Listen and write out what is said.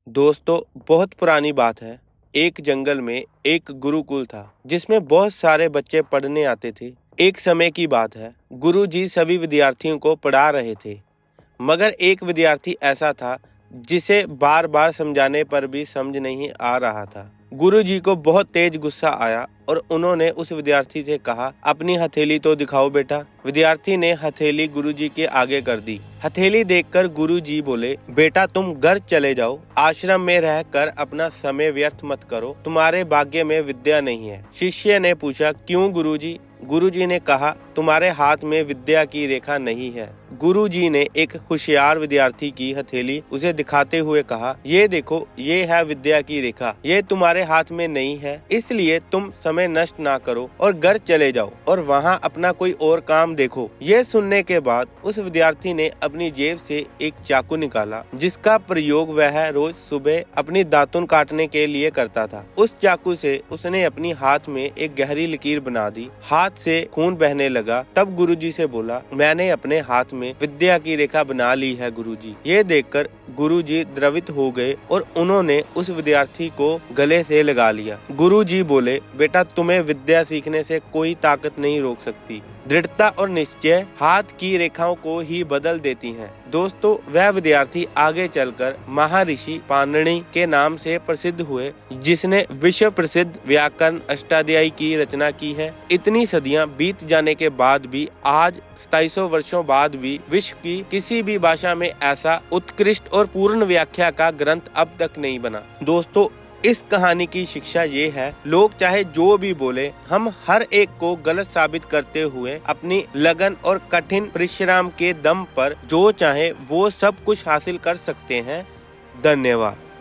दोस्तों, बहुत पुरानी बात है। एक जंगल में एक गुरुकुल था जिसमें बहुत सारे बच्चे पढ़ने आते थे। एक समय की बात है, गुरुजी सभी विद्यार्थियों को पढ़ा रहे थे, मगर एक विद्यार्थी ऐसा था जिसे बार बार समझाने पर भी समझ नहीं आ रहा था। गुरुजी को बहुत तेज गुस्सा आया और उन्होंने उस विद्यार्थी से कहा, अपनी हथेली तो दिखाओ बेटा। विद्यार्थी ने हथेली गुरुजी के आगे कर दी। हथेली देखकर गुरुजी बोले, बेटा तुम घर चले जाओ, आश्रम में रहकर अपना समय व्यर्थ मत करो, तुम्हारे भाग्य में विद्या नहीं है। शिष्य ने पूछा, क्यों गुरुजी? गुरुजी ने कहा, तुम्हारे हाथ में विद्या की रेखा नहीं है। गुरुजी ने एक होशियार विद्यार्थी की हथेली उसे दिखाते हुए कहा, ये देखो, ये है विद्या की रेखा, ये तुम्हारे हाथ में नहीं है, इसलिए तुम समय नष्ट ना करो और घर चले जाओ और वहाँ अपना कोई और काम देखो। ये सुनने के बाद उस विद्यार्थी ने अपनी जेब से एक चाकू निकाला, जिसका प्रयोग वह रोज सुबह अपनी दातुन काटने के लिए करता था। उस चाकू से उसने अपनी हाथ में एक गहरी लकीर बना दी। हाथ से खून बहने लगा। तब गुरुजी से बोला, मैंने अपने हाथ में विद्या की रेखा बना ली है गुरुजी। ये देखकर गुरुजी द्रवित हो गए और उन्होंने उस विद्यार्थी को गले से लगा लिया। गुरुजी बोले, बेटा तुम्हें विद्या सीखने से कोई ताकत नहीं रोक सकती। दृढ़ता और निश्चय हाथ की रेखाओं को ही बदल देती हैं। दोस्तों, वह विद्यार्थी आगे चलकर महर्षि पाणिनि के नाम से प्रसिद्ध हुए, जिसने विश्व प्रसिद्ध व्याकरण अष्टाध्यायी की रचना की है। इतनी सदियां बीत जाने के बाद भी आज 2700 वर्षों बाद भी विश्व की किसी भी भाषा में ऐसा उत्कृष्ट और पूर्ण व्याख्या का ग्रंथ अब तक नहीं बना। दोस्तों, इस कहानी की शिक्षा ये है, लोग चाहे जो भी बोले, हम हर एक को गलत साबित करते हुए अपनी लगन और कठिन परिश्रम के दम पर जो चाहे वो सब कुछ हासिल कर सकते हैं। धन्यवाद।